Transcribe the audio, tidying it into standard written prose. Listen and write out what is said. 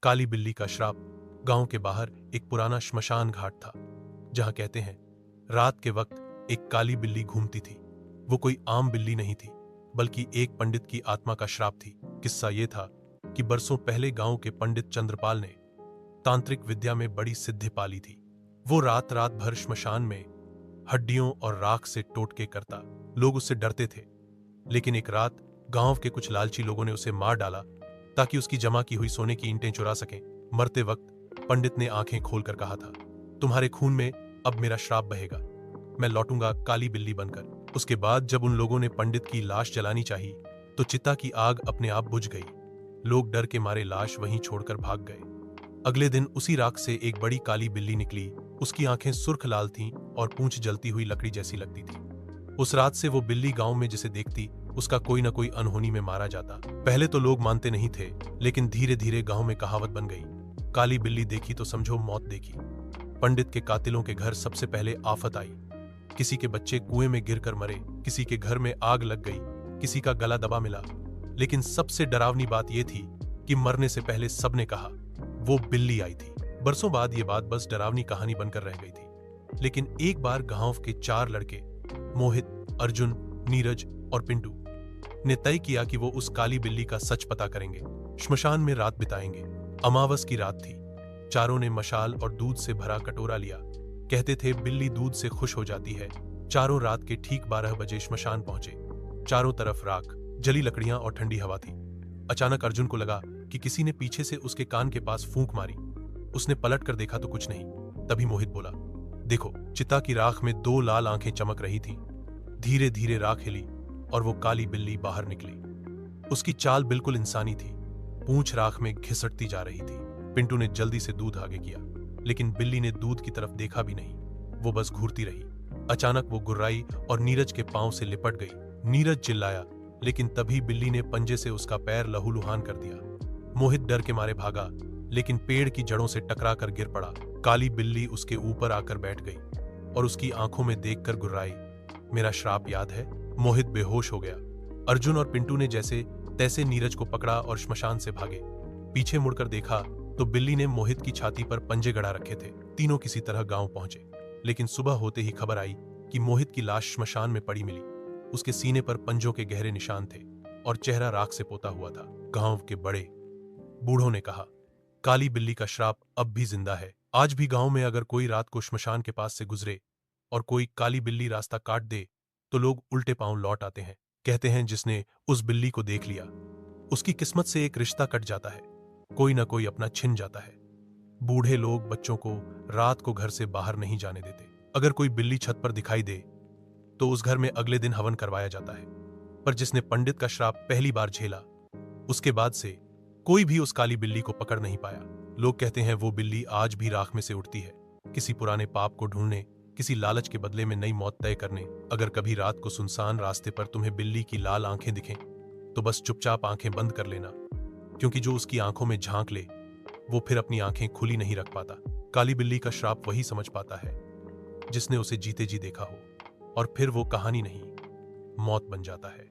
काली बिल्ली का श्राप। गांव के बाहर एक पुराना श्मशान घाट था, जहां कहते हैं रात के वक्त एक काली बिल्ली घूमती थी। वो कोई आम बिल्ली नहीं थी, बल्कि एक पंडित की आत्मा का श्राप थी। किस्सा ये था कि बरसों पहले गांव के पंडित चंद्रपाल ने तांत्रिक विद्या में बड़ी सिद्धि पाली थी। वो रात रात भर श्मशान में हड्डियों और राख से टोटके करता। लोग उससे डरते थे, लेकिन एक रात गांव के कुछ लालची लोगों ने उसे मार डाला ताकि उसकी जमा की हुई सोने की ईंटें चुरा सकें। मरते वक्त पंडित ने आंखें खोलकर कहा था, तुम्हारे खून में अब मेरा श्राप बहेगा, मैं लौटूंगा काली बिल्ली बनकर। उसके बाद जब उन लोगों ने पंडित की लाश जलानी चाही तो चिता की आग अपने आप बुझ गई। लोग डर के मारे लाश वहीं छोड़कर भाग गए। अगले दिन उसी राख से एक बड़ी काली बिल्ली निकली। उसकी आंखें सुर्ख लाल थीं और पूंछ जलती हुई लकड़ी जैसी लगती थी। उस रात से वो बिल्ली गांव में जिसे देखती उसका कोई न कोई अनहोनी में मारा जाता। पहले तो लोग मानते नहीं थे, लेकिन धीरे धीरे गांव में कहावत बन गई, काली बिल्ली देखी तो समझो मौत देखी। पंडित के कातिलों के घर सबसे पहले आफत आई। किसी के बच्चे कुएं में गिरकर मरे, किसी के घर में आग लग गई, किसी का गला दबा मिला। लेकिन सबसे डरावनी बात यह थी कि मरने से पहले सबने कहा वो बिल्ली आई थी। बरसों बाद ये बात बस डरावनी कहानी बनकर रह गई थी। लेकिन एक बार गांव के 4 लड़के मोहित, अर्जुन, नीरज और पिंटू ने तय किया कि वो उस काली बिल्ली का सच पता करेंगे। श्मशान में रात बिताएंगे। अमावस की रात थी। चारों ने मशाल और दूध से भरा कटोरा लिया। कहते थे बिल्ली दूध से खुश हो जाती है। चारों रात के ठीक 12 बजे श्मशान पहुंचे। चारों तरफ राख, जली लकड़ियां और ठंडी हवा थी। अचानक अर्जुन को लगा कि किसी ने पीछे से उसके कान के पास फूंक मारी। उसने पलट कर देखा तो कुछ नहीं। तभी मोहित बोला, देखो, चिता की राख में 2 लाल आंखें चमक रही थीं। धीरे धीरे राख हिली और वो काली बिल्ली बाहर निकली। उसकी चाल बिल्कुल इंसानी थी। पूंछ राख में घिसटती जा रही थी। पिंटू ने जल्दी से दूध आगे किया, लेकिन बिल्ली ने दूध की तरफ देखा भी नहीं। वो बस घूरती रही। अचानक वो गुर्राई और नीरज के पांव से लिपट गई। नीरज चिल्लाया, लेकिन तभी बिल्ली ने पंजे से उसका पैर लहूलुहान कर दिया। मोहित डर के मारे भागा, लेकिन पेड़ की जड़ों से टकरा कर गिर पड़ा। काली बिल्ली उसके ऊपर आकर बैठ गई और उसकी आंखों में देखकर गुर्राई, मेरा श्राप याद है। मोहित बेहोश हो गया। अर्जुन और पिंटू ने जैसे तैसे नीरज को पकड़ा और श्मशान से भागे। पीछे मुड़कर देखा तो बिल्ली ने मोहित की छाती पर पंजे गड़ा रखे थे। तीनों किसी तरह गांव पहुंचे, लेकिन सुबह होते ही खबर आई कि मोहित की लाश श्मशान में पड़ी मिली। उसके सीने पर पंजों के गहरे निशान थे और चेहरा राख से पोता हुआ था। गांव के बड़े बूढ़ों ने कहा, काली बिल्ली का श्राप अब भी जिंदा है। आज भी गांव में अगर कोई रात को श्मशान के पास से गुजरे और कोई काली बिल्ली रास्ता काट दे तो लोग उल्टे पांव लौट आते हैं। कहते हैं जिसने उस बिल्ली को देख लिया उसकी किस्मत से एक रिश्ता कट जाता है, कोई ना कोई अपना छिन जाता है। बूढ़े लोग बच्चों को रात को घर से बाहर नहीं जाने देते। अगर कोई बिल्ली छत पर दिखाई दे तो उस घर में अगले दिन हवन करवाया जाता है। पर जिसने पंडित का श्राप पहली बार झेला, उसके बाद से कोई भी उस काली बिल्ली को पकड़ नहीं पाया। लोग कहते हैं वो बिल्ली आज भी राख में से उठती है, किसी पुराने पाप को ढूंढने, किसी लालच के बदले में नई मौत तय करने। अगर कभी रात को सुनसान रास्ते पर तुम्हें बिल्ली की लाल आंखें दिखें तो बस चुपचाप आंखें बंद कर लेना, क्योंकि जो उसकी आंखों में झांक ले वो फिर अपनी आंखें खुली नहीं रख पाता। काली बिल्ली का श्राप वही समझ पाता है जिसने उसे जीते जी देखा हो, और फिर वो कहानी नहीं, मौत बन जाता है।